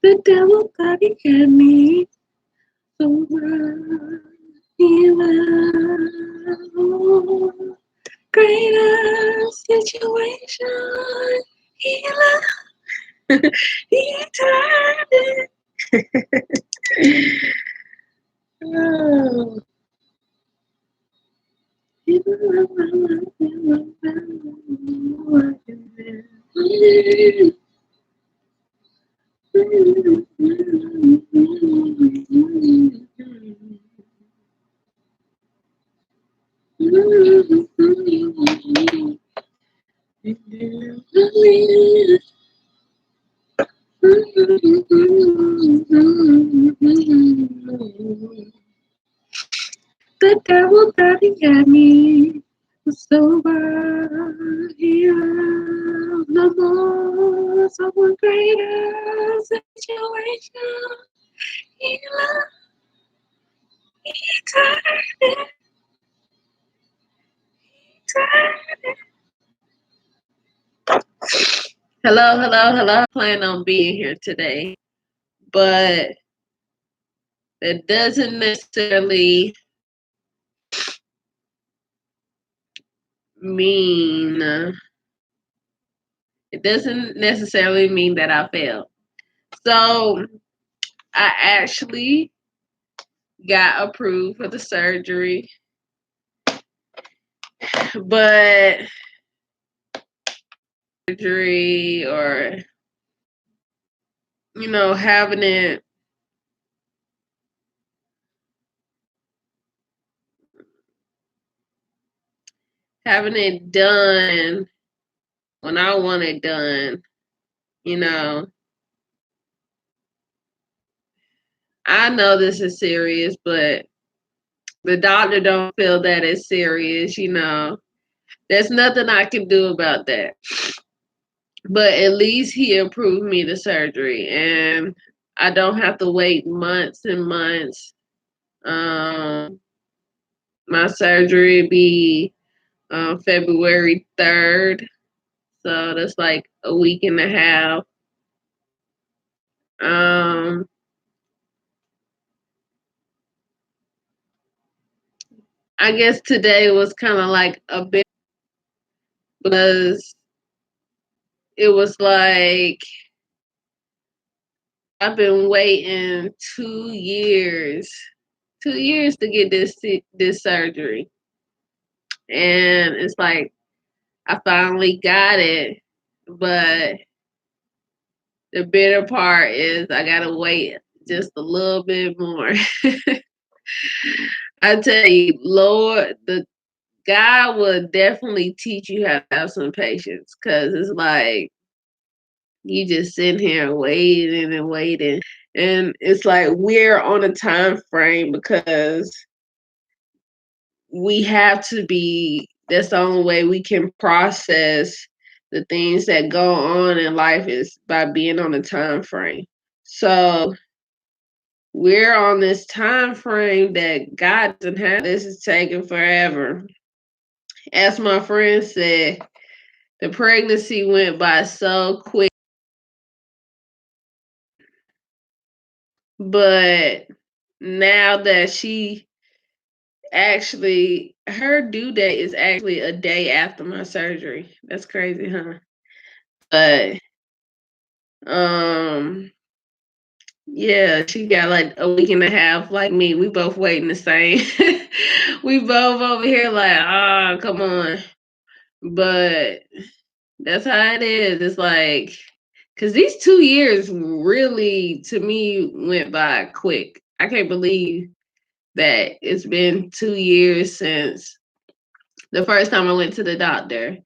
The devil thought he had me over. Evil. Greater situation. Healer. He turned it. Oh. The devil thought he had me sober here. No more, someone greater situation. He loved, he turned it, turned it. Hello, hello, hello. Plan on being here today, but that doesn't necessarily mean it doesn't necessarily mean that I failed. So I actually got approved for the surgery, but surgery or having it done when I want it done, you know, I know this is serious, but the doctor don't feel that it's serious. There's nothing I can do about that. But at least he approved me the surgery and I don't have to wait months and months. My surgery be February 3rd. So that's like a week and a half. I guess today was kind of like a bit because it was like I've been waiting 2 years, 2 years to get this surgery, and it's like I finally got it, but the bitter part is I gotta wait just a little bit more. I tell you, Lord, the God will definitely teach you how to have some patience because it's like you just sitting here waiting and waiting. And it's like we're on a time frame because we have to be, that's the only way we can process the things that go on in life is by being on a time frame. So we're on this time frame that God doesn't have. This is taking forever. As my friend said, the pregnancy went by so quick, but now that she actually, her due date is actually a day after my surgery. That's crazy, huh? But um yeah, she got like a week and a half like me. We both waiting the same. We both over here like, come on. But that's how it is. It's like, because these 2 years really, to me, went by quick. I can't believe that it's been 2 years since the first time I went to the doctor.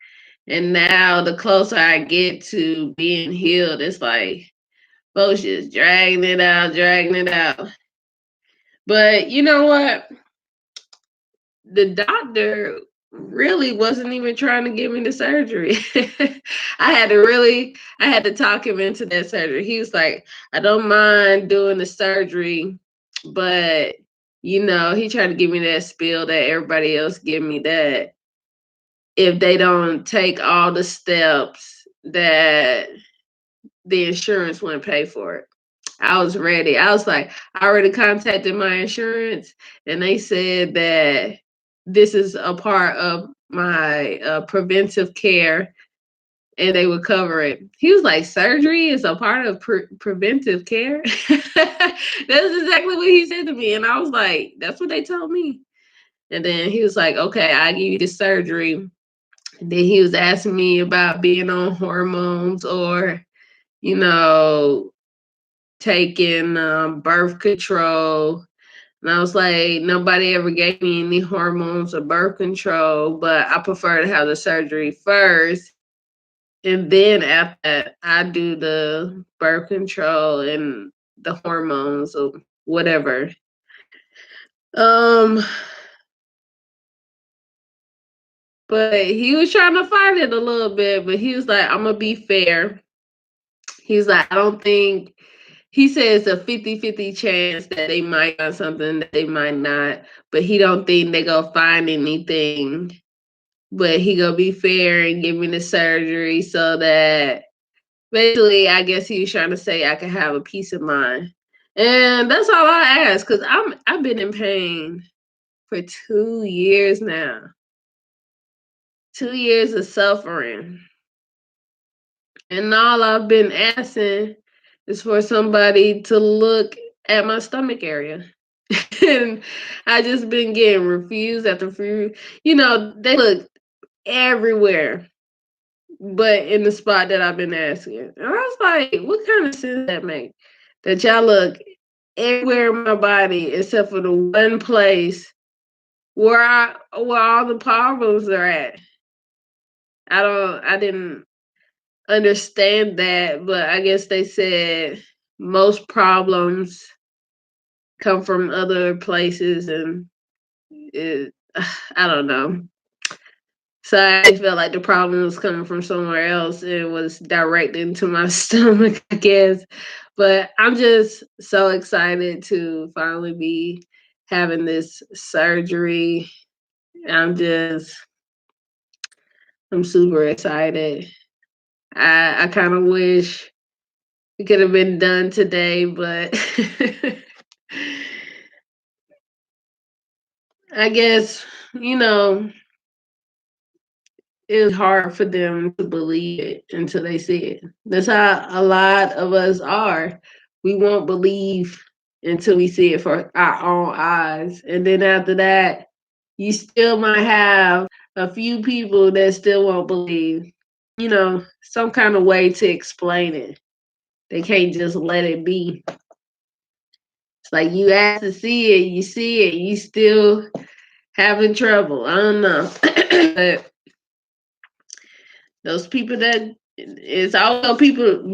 And now, the closer I get to being healed, it's like, Folks just dragging it out, dragging it out. But you know what? The doctor really wasn't even trying to give me the surgery. I had to talk him into that surgery. He was like, I don't mind doing the surgery, but he tried to give me that spiel that everybody else give me, that if they don't take all the steps, that the insurance wouldn't pay for it. I was ready. I was like, I already contacted my insurance, and they said that this is a part of my preventive care, and they would cover it. He was like, surgery is a part of preventive care. That's exactly what he said to me, and I was like, that's what they told me. And then he was like, okay, I give you the surgery. And then he was asking me about being on hormones, or you know taking birth control. And I was like, nobody ever gave me any hormones or birth control, but I prefer to have the surgery first. And then after that, I do the birth control and the hormones or whatever. Um, but he was trying to fight it a little bit, but he was like, I'm gonna be fair. He's like, I don't think, he says a 50-50 chance that they might find something, that they might not, but he don't think they gonna find anything. But he gonna be fair and give me the surgery so that, basically, I guess he was trying to say I can have a peace of mind. And that's all I ask, because I've been in pain for 2 years now. 2 years of suffering. And all I've been asking is for somebody to look at my stomach area. And I just been getting refused after refused. They look everywhere but in the spot that I've been asking. And I was like, what kind of sense that make? That y'all look everywhere in my body except for the one place where all the problems are at. I didn't understand that, but I guess they said most problems come from other places, and it, I don't know. So I felt like the problem was coming from somewhere else and was directed into my stomach, I guess. But I'm just so excited to finally be having this surgery. I'm just, I'm super excited. I kind of wish it could have been done today, but I guess, you know, it's hard for them to believe it until they see it. That's how a lot of us are. We won't believe until we see it for our own eyes. And then after that, you still might have a few people that still won't believe, some kind of way to explain it. They can't just let it be. It's like you ask to see it, you still having trouble. I don't know. But those people that, it's also people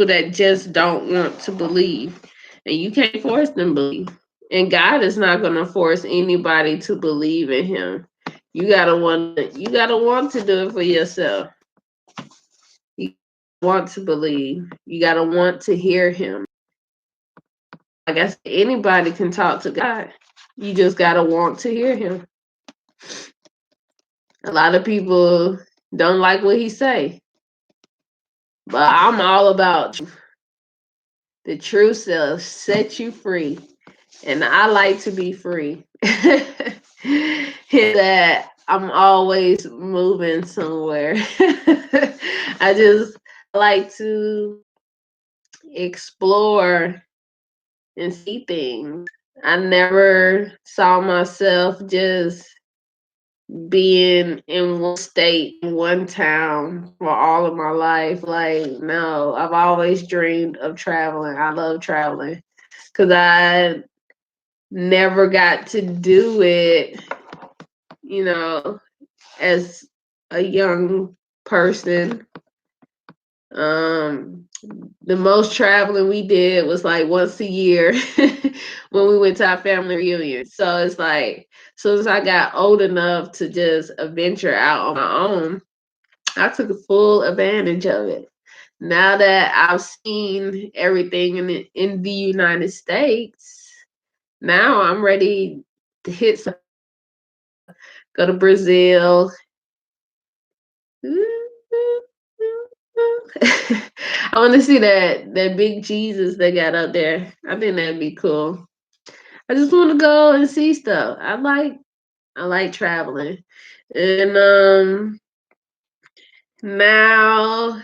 that just don't want to believe, and you can't force them to believe. And God is not going to force anybody to believe in Him. You gotta want. You gotta want to do it for yourself. You want to believe. You gotta want to hear Him. I guess anybody can talk to God. You just gotta want to hear Him. A lot of people don't like what He say, but I'm all about the truth shall set you free, and I like to be free. That I'm always moving somewhere. I just like to explore and see things. I never saw myself just being in one state, in one town for all of my life. Like, no, I've always dreamed of traveling. I love traveling because I never got to do it, you know, as a young person. The most traveling we did was like once a year when we went to our family reunion. So it's like, as soon as I got old enough to just venture out on my own, I took full advantage of it. Now that I've seen everything in the United States, now I'm ready to go to Brazil. I want to see that big Jesus they got out there. I think that'd be cool. I just want to go and see stuff. I like traveling, and now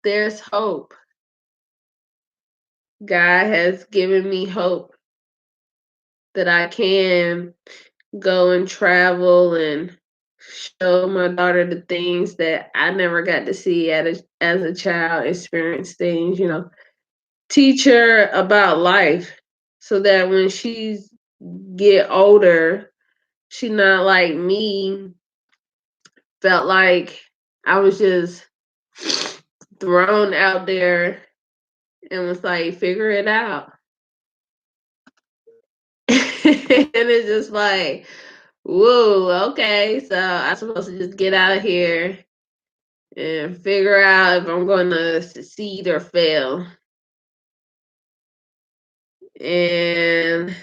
there's hope. God has given me hope that I can go and travel and show my daughter the things that I never got to see as a child, experience things, teach her about life so that when she's get older, she not like me, felt like I was just thrown out there and was like, figure it out. And it's just like, whoa, okay, so I'm supposed to just get out of here and figure out if I'm going to succeed or fail. And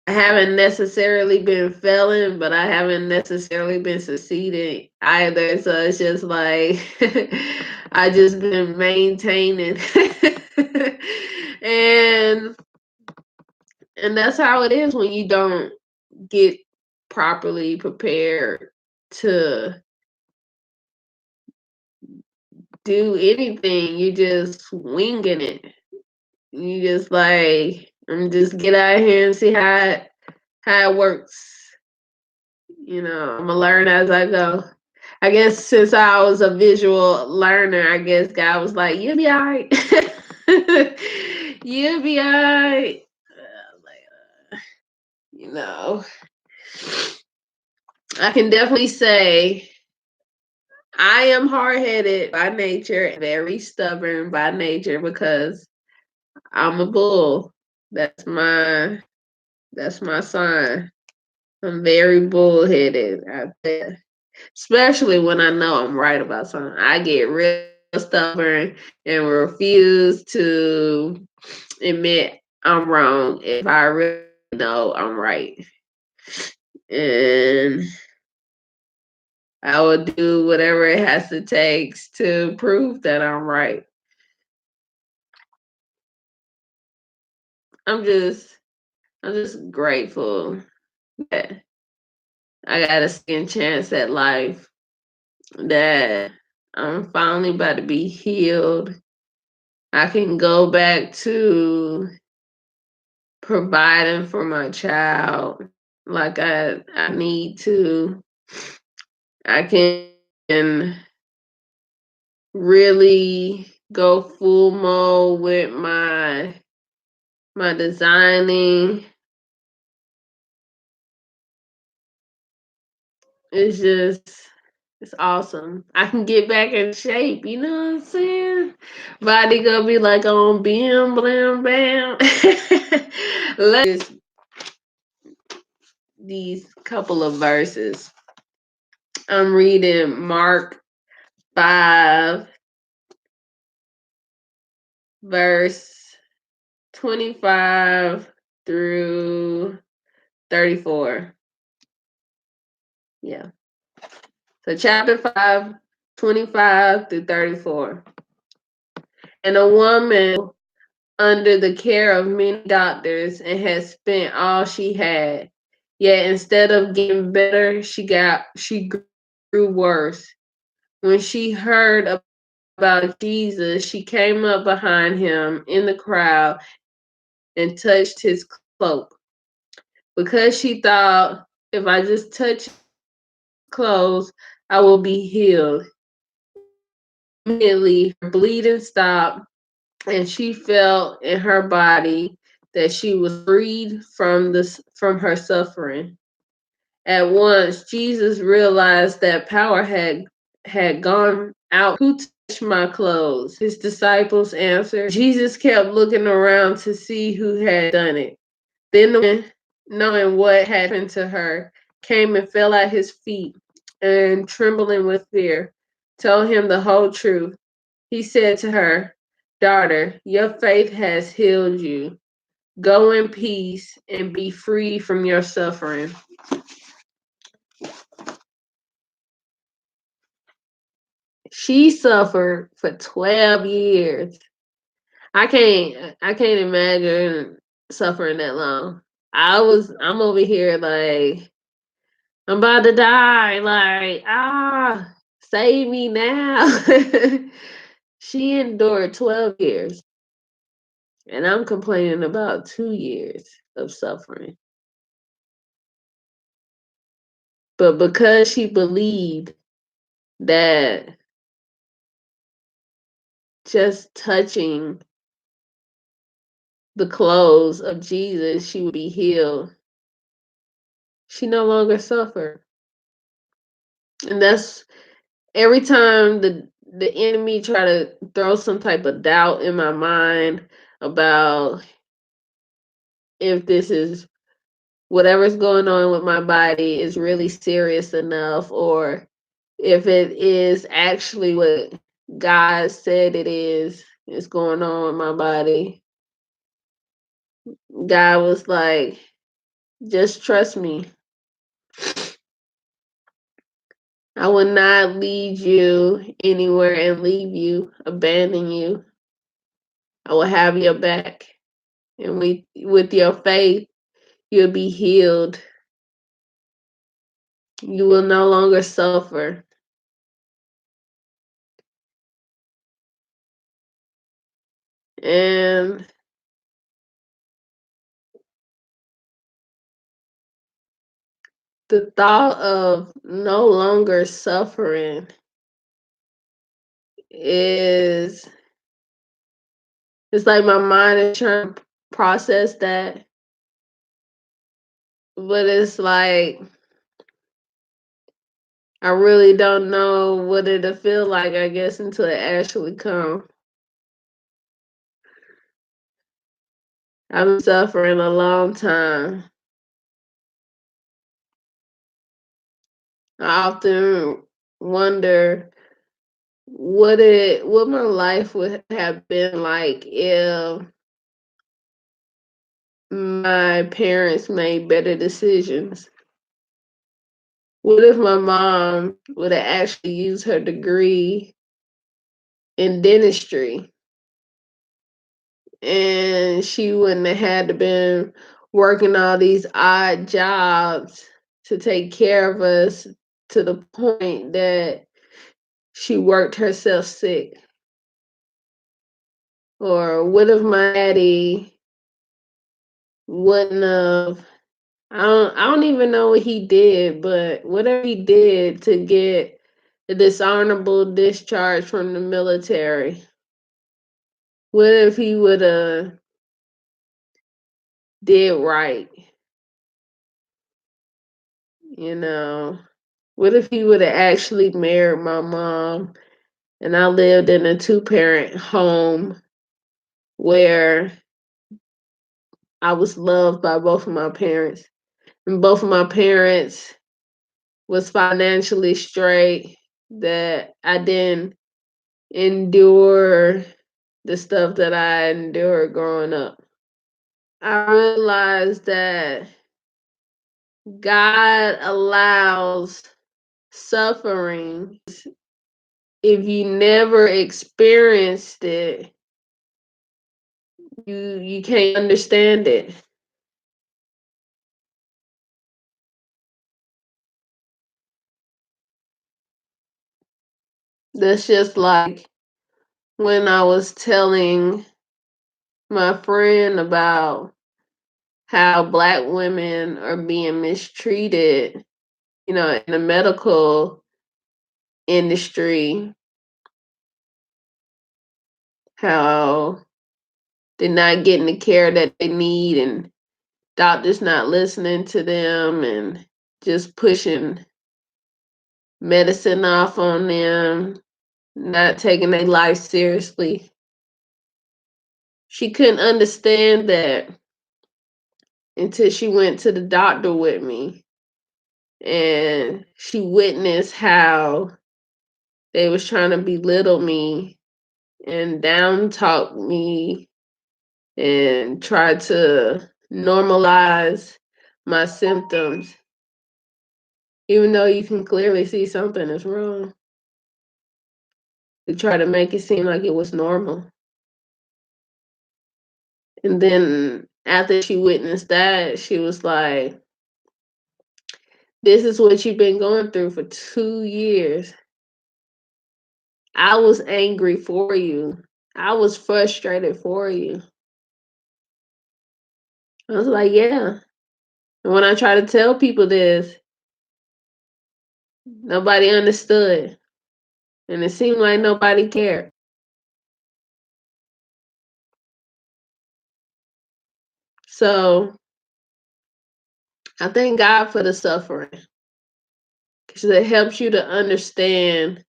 I haven't necessarily been failing, but I haven't necessarily been succeeding either. So it's just like I just been maintaining. and and that's how it is when you don't get properly prepared to do anything. You just winging it. You just like, just get out here and see how it works. I'm gonna learn as I go. I guess since I was a visual learner, I guess God was like, "You'll be all right. You'll be all right." Like, you know, I can definitely say I am hard headed by nature, very stubborn by nature because I'm a bull. That's my sign. I'm very bullheaded out there, especially when I know I'm right about something. I get real stubborn and refuse to admit I'm wrong if I really know I'm right. And I will do whatever it has to take to prove that I'm right. I'm just I'm just grateful that I got a second chance at life, that I'm finally about to be healed. I can go back to providing for my child like I need to. I can really go full mode with my designing. It's just it's awesome. I can get back in shape, you know what I'm saying? Body gonna be like on bam blam bam. Let's these couple of verses. I'm reading Mark 5, verse 25 through 34. Yeah. So chapter 5, 25 through 34. And a woman under the care of many doctors and had spent all she had. Yet instead of getting better, she grew worse. When she heard about Jesus, she came up behind him in the crowd and touched his cloak, because she thought, if I just touch his clothes, I will be healed. Immediately, her bleeding stopped, and she felt in her body that she was freed from her suffering. At once, Jesus realized that power had gone out. Who my clothes. His disciples answered. Jesus kept looking around to see who had done it. Then the woman, knowing what had happened to her, came and fell at his feet and, trembling with fear, told him the whole truth. He said to her, "Daughter, your faith has healed you. Go in peace and be free from your suffering." She suffered for 12 years. I can't imagine suffering that long. I'm over here like I'm about to die, like, save me now. She endured 12 years, and I'm complaining about 2 years of suffering. But because she believed that just touching the clothes of Jesus, she would be healed, she no longer suffered. And that's every time the enemy try to throw some type of doubt in my mind about if this is whatever's going on with my body is really serious enough, or if it is actually what God said is going on with my body. God was like, just trust me. I will not lead you anywhere and leave you, abandon you. I will have your back. And with your faith, you'll be healed. You will no longer suffer. And the thought of no longer suffering is it's like my mind is trying to process that, but it's like I really don't know what it'll feel like, I guess, until it actually comes. I've been suffering a long time. I often wonder what my life would have been like if my parents made better decisions. What if my mom would have actually used her degree in dentistry and she wouldn't have had to been working all these odd jobs to take care of us to the point that she worked herself sick? Or what if my daddy wouldn't have I don't even know what he did, but whatever he did to get a dishonorable discharge from the military, what if he would have did right? You know, what if he would have actually married my mom and I lived in a two-parent home where I was loved by both of my parents, and both of my parents was financially straight, that I didn't endure the stuff that I endured growing up. I realized that God allows suffering. If you never experienced it, you can't understand it. That's just like when I was telling my friend about how Black women are being mistreated, in the medical industry, how they're not getting the care that they need and doctors not listening to them and just pushing medicine off on them. not taking their life seriously. She couldn't understand that until she went to the doctor with me and she witnessed how they was trying to belittle me and down talk me and try to normalize my symptoms, even though you can clearly see something is wrong. They try to make it seem like it was normal. And then after she witnessed that, she was like, this is what you've been going through for 2 years. I was angry for you. I was frustrated for you. I was like, yeah. And when I try to tell people this, nobody understood. And it seemed like nobody cared. So I thank God for the suffering because it helps you to understand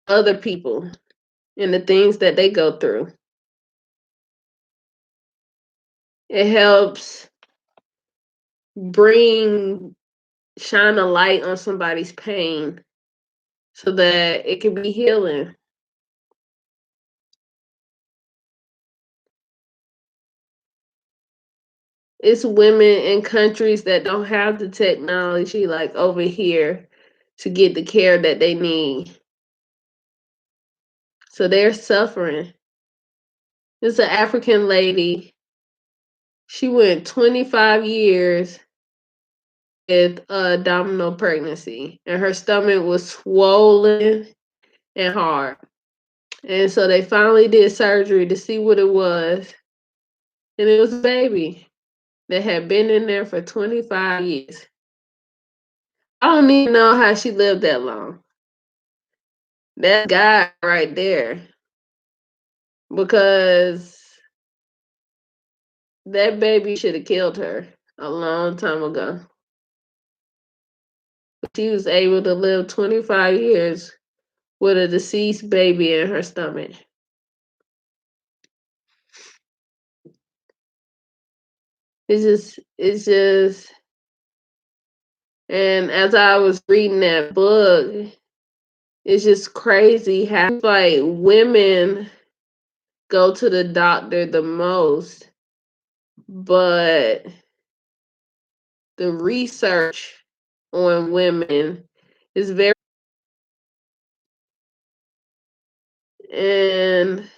other people and the things that they go through. It helps bring shine a light on somebody's pain so that it can be healing. It's women in countries that don't have the technology like over here to get the care that they need. So they're suffering. It's an African lady. She went 25 years with a abdominal pregnancy, and her stomach was swollen and hard. And so they finally did surgery to see what it was, and it was a baby that had been in there for 25 years. I don't even know how she lived that long. That guy right there, because that baby should have killed her a long time ago. She was able to live 25 years with a deceased baby in her stomach. It's just, and as I was reading that book, it's just crazy how like women go to the doctor the most, but the research on women is very, and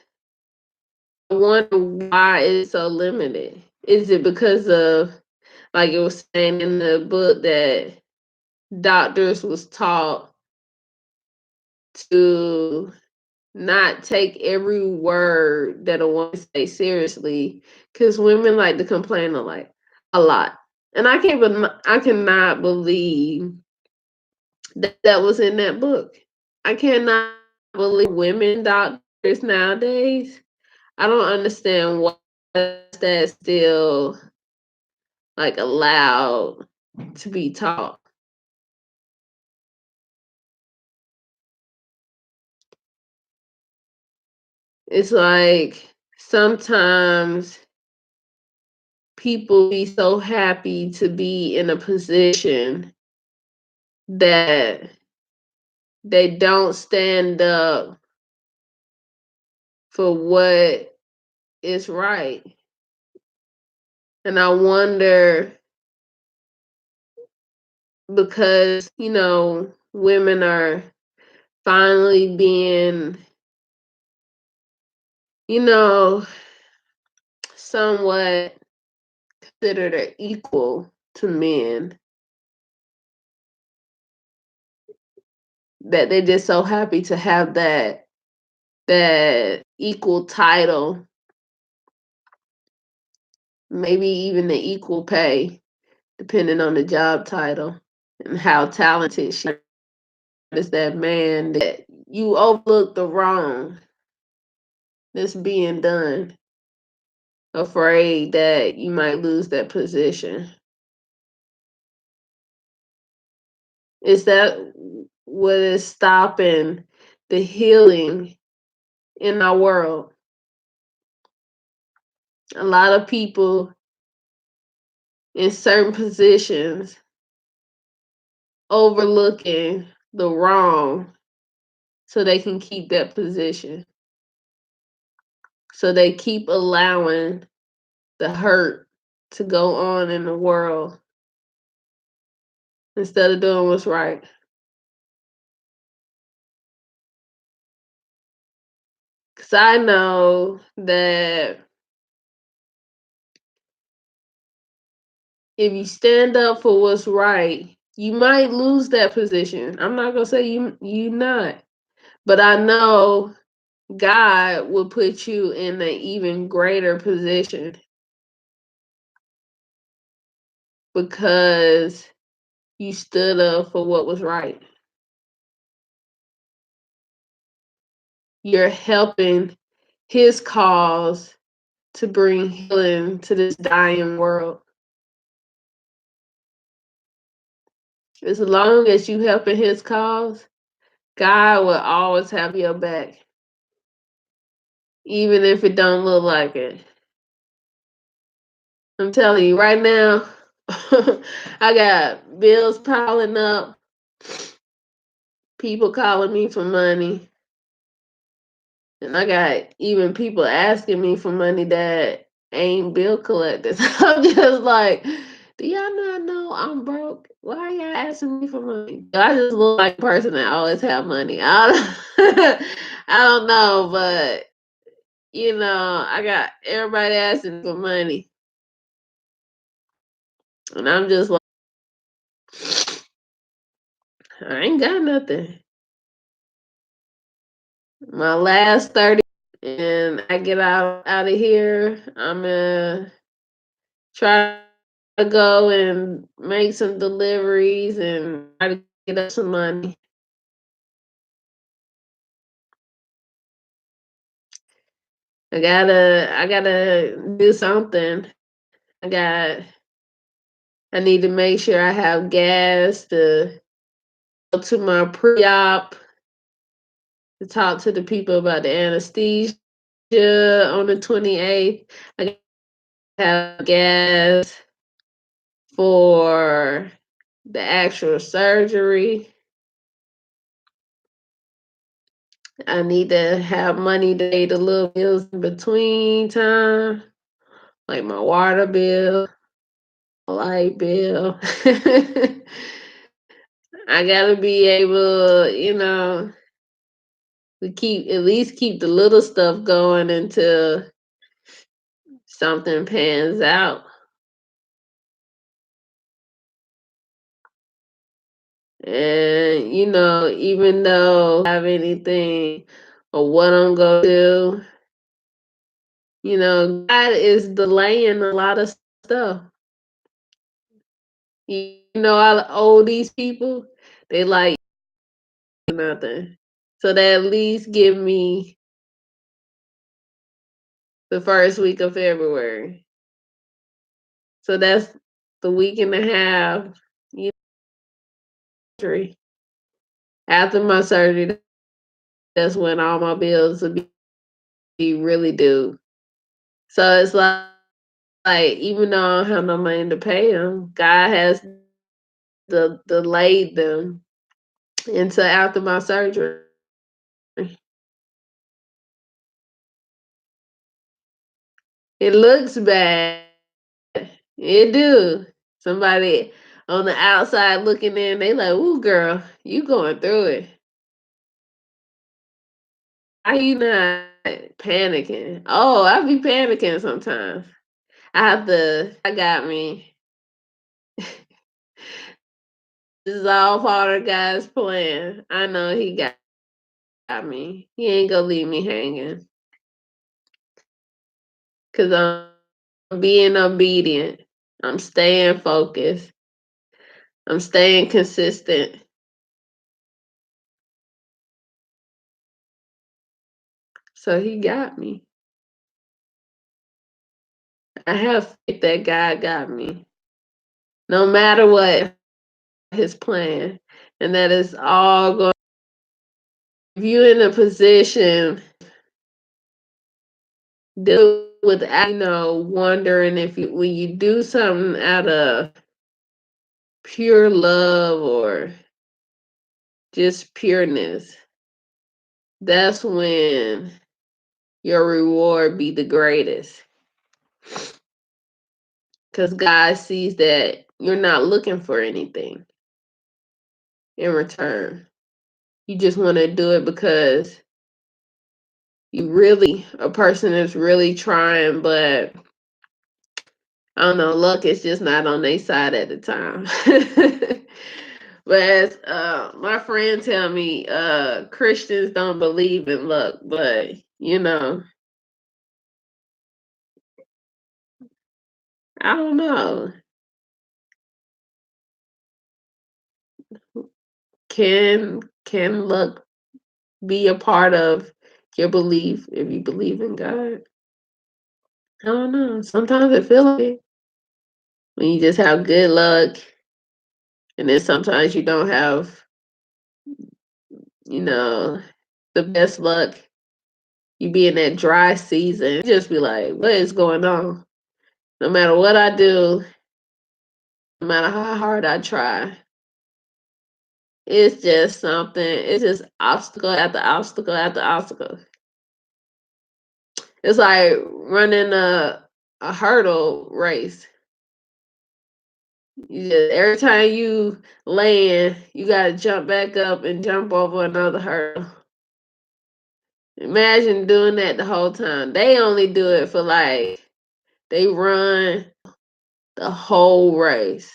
I wonder why it's so limited. Is it because of, like it was saying in the book, that doctors was taught to not take every word that a woman say seriously, because women like to complain a lot, and I cannot believe that that was in that book. I cannot believe women doctors nowadays. I don't understand why that's still like allowed to be taught. It's like sometimes people be so happy to be in a position that they don't stand up for what is right. And I wonder, because, women are finally being, you know, somewhat considered an equal to men, that they're just so happy to have that equal title, maybe even the equal pay, depending on the job title and how talented she is, that man, that you overlook the wrong that's being done, afraid that you might lose that position. Is that what is stopping the healing in our world. A lot of people in certain positions overlooking the wrong so they can keep that position. So they keep allowing the hurt to go on in the world instead of doing what's right. Because I know that if you stand up for what's right, you might lose that position. I'm not gonna say you not, but I know God will put you in an even greater position because you stood up for what was right. You're helping his cause to bring healing to this dying world. As long as you helping his cause, God will always have your back, even if it don't look like it. I'm telling you right now, I got bills piling up, people calling me for money, and I got even people asking me for money that ain't bill collectors. I'm just like, do y'all not know I'm broke? Why are y'all asking me for money? I just look like a person that always have money. I don't know, but I got everybody asking for money, and I'm just like, I ain't got nothing. My last 30, and I get out of here. I'm gonna try to go and make some deliveries and try to get up some money. I gotta do something. I got I need to make sure I have gas to go to my pre-op to talk to the people about the anesthesia on the 28th. I have gas for the actual surgery. I need to have money to pay the little bills in between time, like my water bill, light bill. I gotta be able, to keep the little stuff going until something pans out. And even though I don't have anything or what I'm gonna do, God is delaying a lot of stuff. I owe these people, they like nothing. So they at least give me the first week of February. So that's the week and a half, you know, after my surgery, that's when all my bills will be really due. So it's like even though I don't have no money to pay them, God has delayed them until after my surgery. It looks bad. It do. Somebody on the outside looking in, they like, "Ooh, girl, you going through it. How you not panicking?" Oh, I be panicking sometimes. I got me. This is all part of God's plan. I know He got me. He ain't gonna leave me hanging. Cause I'm being obedient. I'm staying focused. I'm staying consistent. So He got me. I have faith that God got me. No matter what His plan. And that is all going if you're in a position do without, wondering if when you do something out of pure love or just pureness, that's when your reward be the greatest. Because God sees that you're not looking for anything in return. You just want to do it because you really, a person is really trying, but I don't know, luck is just not on their side at the time. But as my friend tell me, Christians don't believe in luck, but I don't know. Can luck be a part of your belief if you believe in God? I don't know. Sometimes it feels like it when you just have good luck, and then sometimes you don't have, you know, the best luck. You be in that dry season, you just be like, what is going on? No matter what I do, no matter how hard I try, it's just something, it's just obstacle after obstacle after obstacle. It's like running a hurdle race. Every time you land, you gotta jump back up and jump over another hurdle. Imagine doing that the whole time. They only do it for they run the whole race.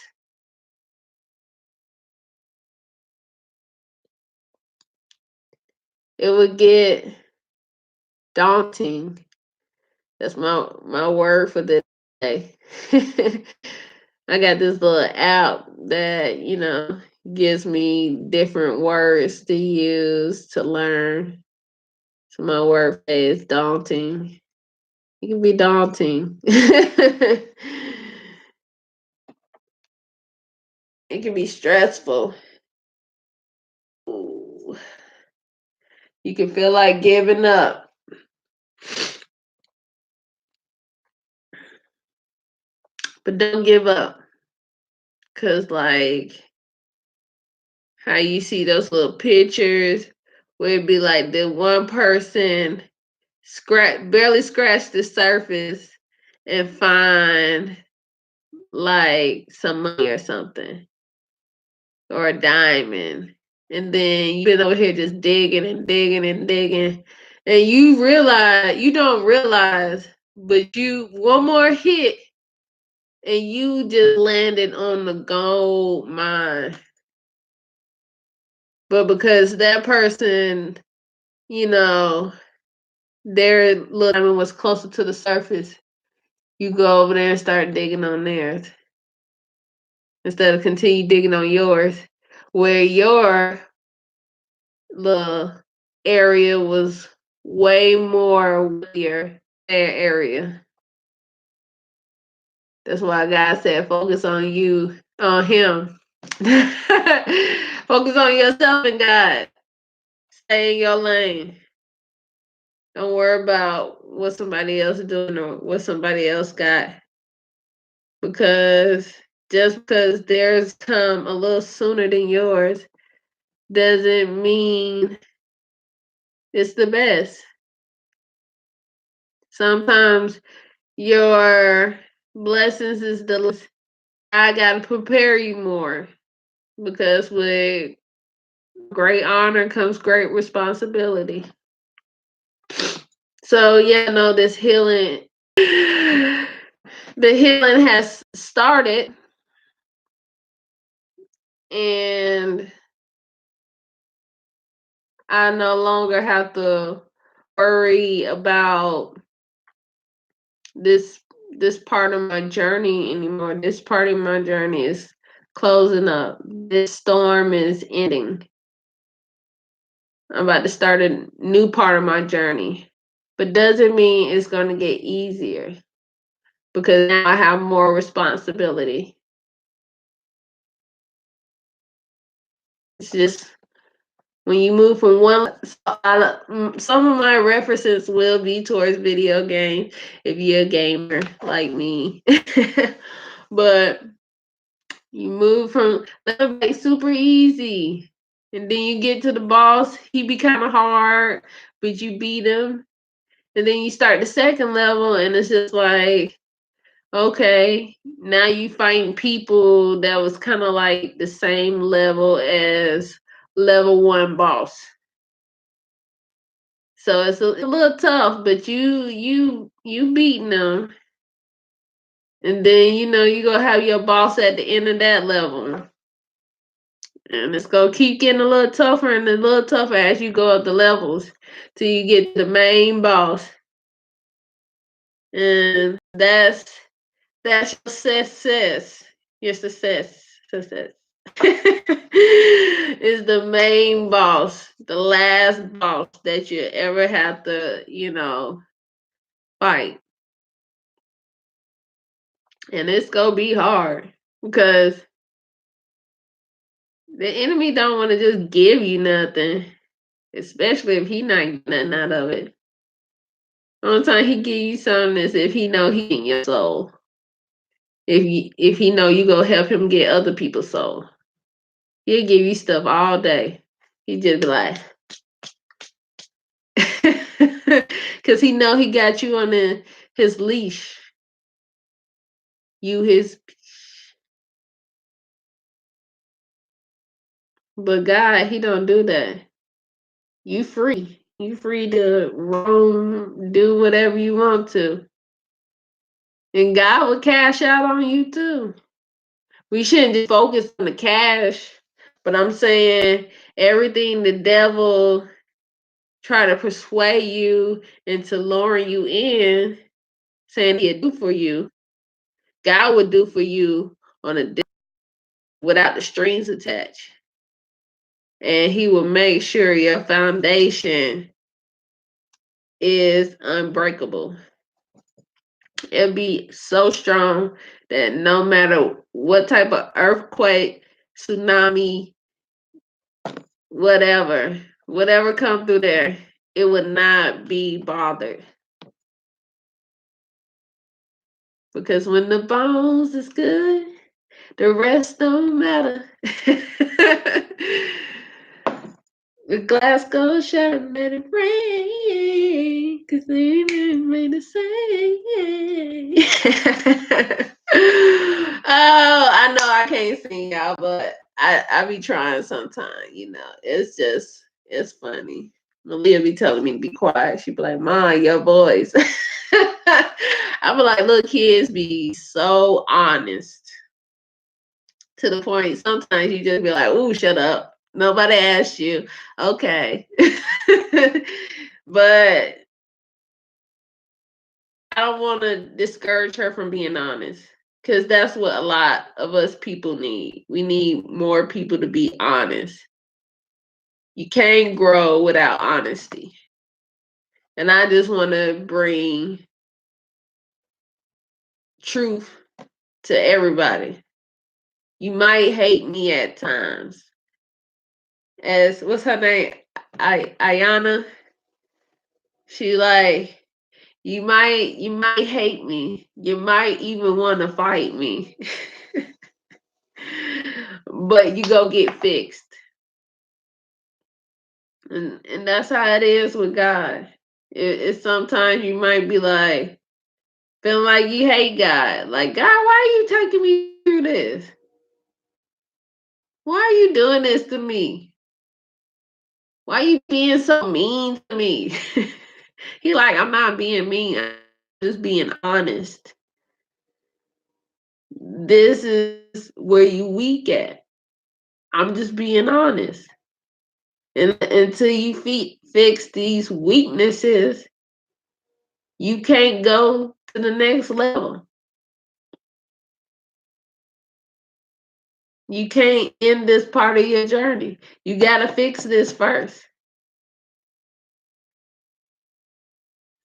It would get daunting. That's my word for the day. I got this little app that, gives me different words to use to learn. So my word is daunting. It can be daunting. It can be stressful. Ooh. You can feel like giving up. But don't give up. Cause how you see those little pictures where it'd be like the one person barely scratch the surface and find some money or something or a diamond, and then you've been over here just digging and digging and digging, and you don't realize, but you one more hit and you just landed on the gold mine. But because that person, you know their little diamond was closer to the surface, you go over there and start digging on theirs instead of continue digging on yours, where your little area was way more wealthier their area. That's why God said focus on you, on him. Focus on yourself and God. Stay in your lane. Don't worry about what somebody else is doing or what somebody else got. Because just because theirs come a little sooner than yours doesn't mean it's the best. Sometimes your blessings is the I gotta prepare you more because with great honor comes great responsibility. So yeah, no, this healing, the healing has started, and I no longer have to worry about this this part of my journey anymore. This part of my journey is closing up. This storm is ending. I'm about to start a new part of my journey. But doesn't mean it's going to get easier because now I have more responsibility. It's just When you move from one, some of my references will be towards video games if you're a gamer like me. But you move from level like super easy, and then you get to the boss. He be kind of hard, but you beat him, and then you start the second level, and it's just like, okay, now you find people that was kind of like the same level as level one boss. So it's a little tough, but you beating them, and then you gonna have your boss at the end of that level, and it's gonna keep getting a little tougher and a little tougher as you go up the levels till you get to the main boss, and that's your success. Your success is the main boss, the last boss that you ever have to fight. And it's gonna be hard because the enemy don't want to just give you nothing, especially if he not getting nothing out of it. Only time he give you something is if he know he in your soul. If he know you gonna help him get other people's soul, he'll give you stuff all day. He just be like, because he know he got you on his leash. You his, but God, he don't do that. You free. You free to roam, do whatever you want to. And God will cash out on you too. We shouldn't just focus on the cash, but I'm saying everything the devil try to persuade you into luring you in, saying he'd do for you, God would do for you on a without the strings attached. And he will make sure your foundation is unbreakable. It'll be so strong that no matter what type of earthquake, tsunami, whatever come through there, it would not be bothered. Because when the bones is good, the rest don't matter. The glass goes shattered, let it rain, 'cause they remain the same. Oh, I know I can't sing, y'all, but I be trying sometimes. It's funny. Malia be telling me to be quiet. She be like, "Mom, your voice." I be like, little kids be so honest to the point. Sometimes you just be like, "Ooh, shut up. Nobody asked you." Okay. But I don't want to discourage her from being honest because that's what a lot of us people need. We need more people to be honest. You can't grow without honesty. And I just want to bring truth to everybody. You might hate me at times. As what's her name? Ayana. She like, you might hate me. You might even want to fight me. But you go get fixed. And that's how it is with God. It's sometimes you might be like feeling like you hate God. Like, God, why are you taking me through this? Why are you doing this to me? Why are you being so mean to me? He like, I'm not being mean. I'm just being honest. This is where you weak at. I'm just being honest. And until you fix these weaknesses, you can't go to the next level. You can't end this part of your journey. You got to fix this first.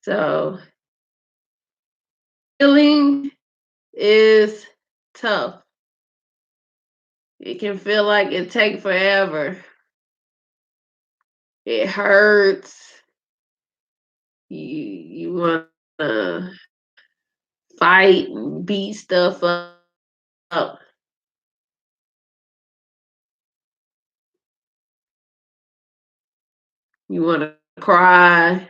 So, healing is tough. It can feel like it take forever. It hurts. You wanna fight and beat stuff up. You wanna cry.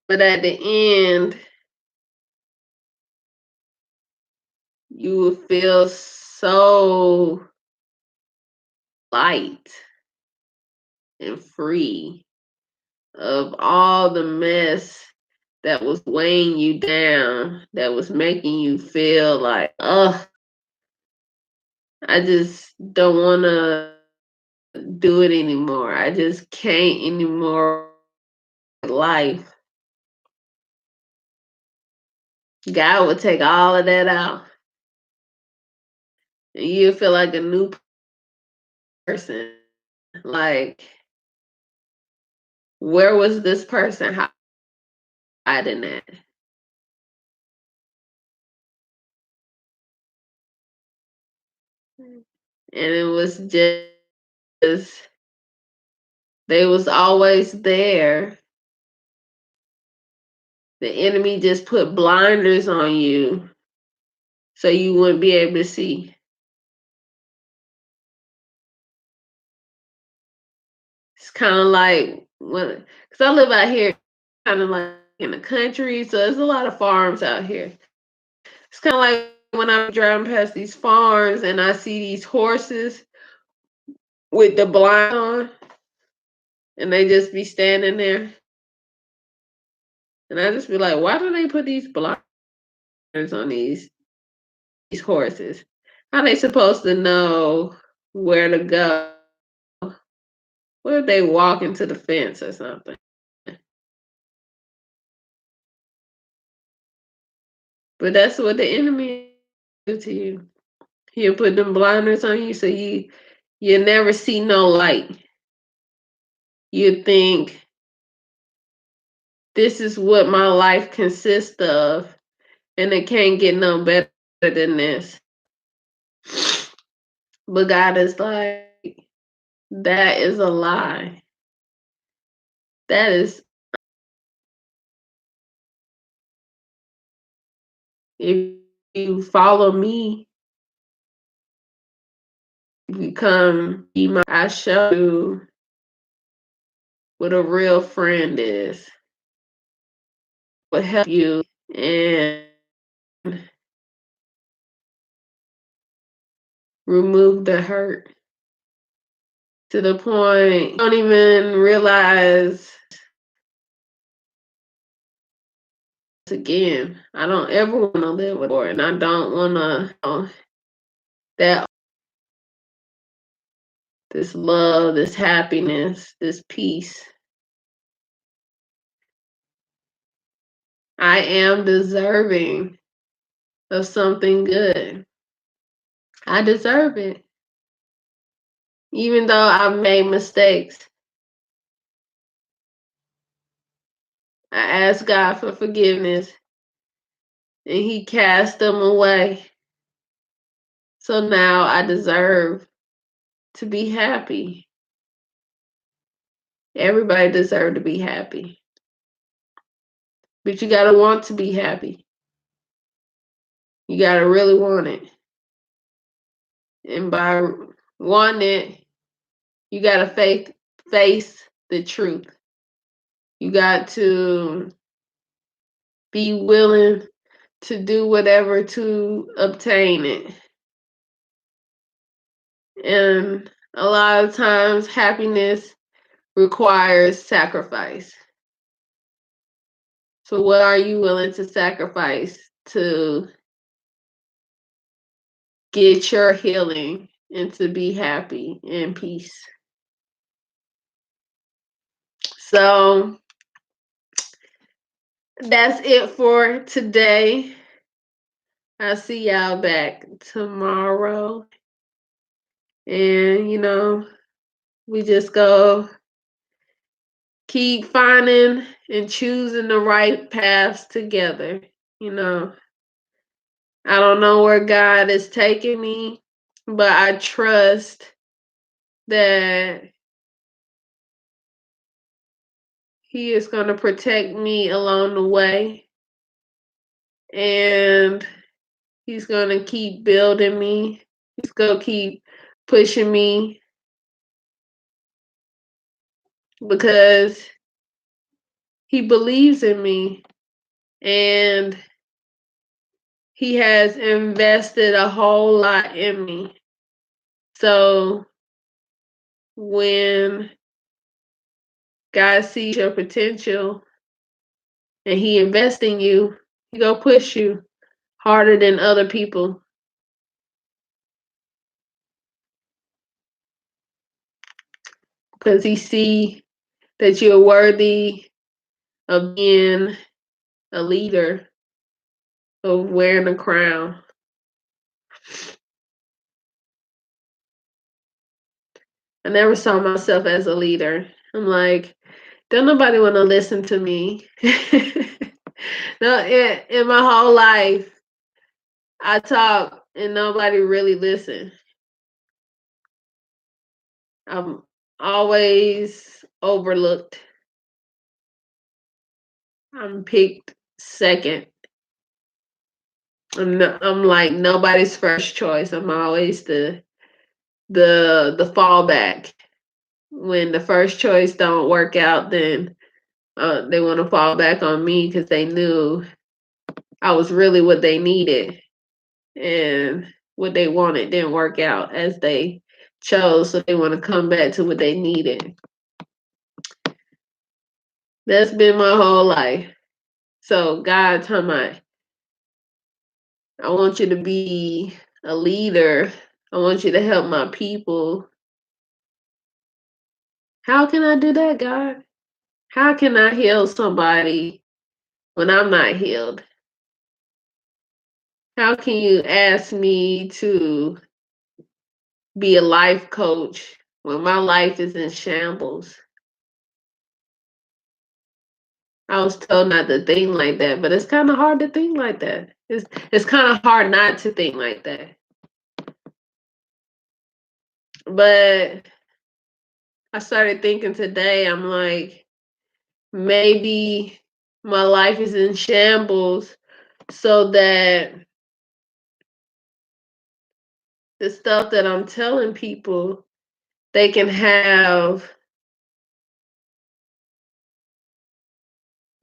But at the end, you will feel so light and free of all the mess that was weighing you down, that was making you feel like, oh, I just don't want to do it anymore. I just can't anymore with life. God will take all of that out. And you feel like a new person. Like, where was this person hiding at? And it was just, they was always there. The enemy just put blinders on you so you wouldn't be able to see. It's kind of like when, because I live out here, kind of like in the country, so there's a lot of farms out here. It's kind of like when I'm driving past these farms and I see these horses with the blind on, and they just be standing there, and I just be like, why do they put these blinders on these horses? How they supposed to know where to go? What if they walk into the fence or something? But that's what the enemy do to you. He'll put them blinders on you so you never see no light. You think this is what my life consists of, and it can't get no better than this. But God is like, that is a lie. That is, if you follow me, you come be my, I show you what a real friend is, what help you, and remove the hurt to the point you don't even realize. Again, I don't ever want to live with war, and I don't want to that this love, this happiness, this peace. I am deserving of something good. I deserve it. Even though I've made mistakes, I ask God for forgiveness and He cast them away. So now I deserve to be happy. Everybody deserves to be happy. But you got to want to be happy. You got to really want it. And by wanting it, you got to face the truth. You got to be willing to do whatever to obtain it. And a lot of times, happiness requires sacrifice. So, what are you willing to sacrifice to get your healing and to be happy and peace? So, that's it for today. I'll see y'all back tomorrow. And, we just go keep finding and choosing the right paths together. You know, I don't know where God is taking me, but I trust that he is going to protect me along the way, and he's going to keep building me. He's going to keep pushing me because he believes in me, and he has invested a whole lot in me. So when God sees your potential and he invests in you, he gonna push you harder than other people because he see that you're worthy of being a leader, of wearing a crown. I never saw myself as a leader. I'm like, don't nobody want to listen to me. No, in my whole life, I talk and nobody really listen. I'm always overlooked. I'm picked second. I'm like nobody's first choice. I'm always the fallback. When the first choice don't work out, then they want to fall back on me because they knew I was really what they needed, and what they wanted didn't work out as they chose. So they want to come back to what they needed. That's been my whole life. So God told me, I want you to be a leader. I want you to help my people. How can I do that, God? How can I heal somebody when I'm not healed? How can you ask me to be a life coach when my life is in shambles? I was told not to think like that, but it's kind of hard to think like that. It's kind of hard not to think like that. But I started thinking today, I'm like, maybe my life is in shambles so that the stuff that I'm telling people, they can have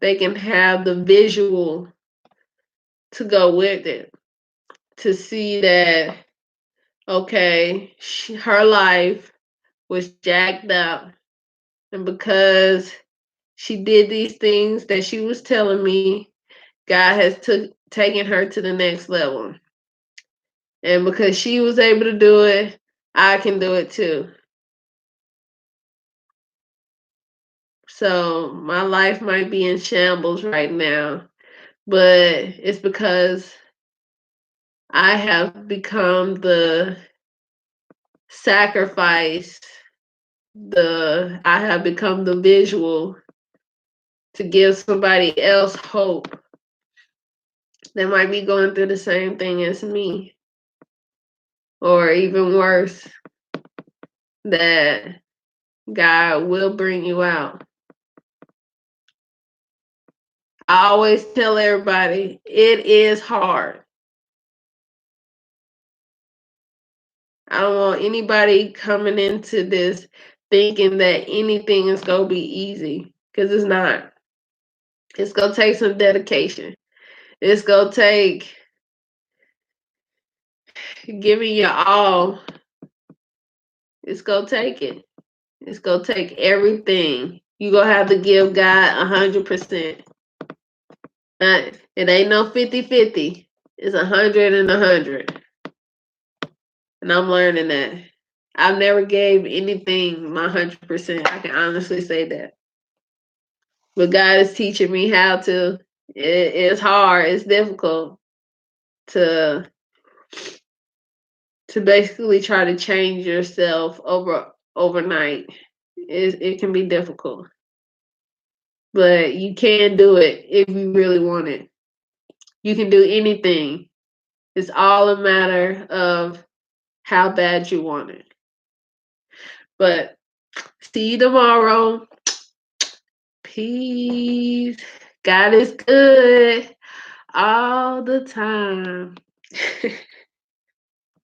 the visual to go with it, to see that okay, her life was jacked up, and because she did these things that she was telling me, God has taken her to the next level. And because she was able to do it, I can do it too. So my life might be in shambles right now, but it's because I have become the sacrifice, I have become the visual to give somebody else hope that might be going through the same thing as me, or even worse, that God will bring you out. I always tell everybody it is hard. I don't want anybody coming into this thinking that anything is going to be easy, because it's not. It's going to take some dedication. It's going to take giving your all. It's going to take it. It's going to take everything. You're going to have to give God 100%. It ain't no 50-50. It's 100 and 100. And I'm learning that. I've never gave anything my 100%. I can honestly say that. But God is teaching me how to. It's hard. It's difficult to basically try to change yourself overnight. It can be difficult, but you can do it if you really want it. You can do anything. It's all a matter of how bad you want it. But see you tomorrow. Peace. God is good all the time.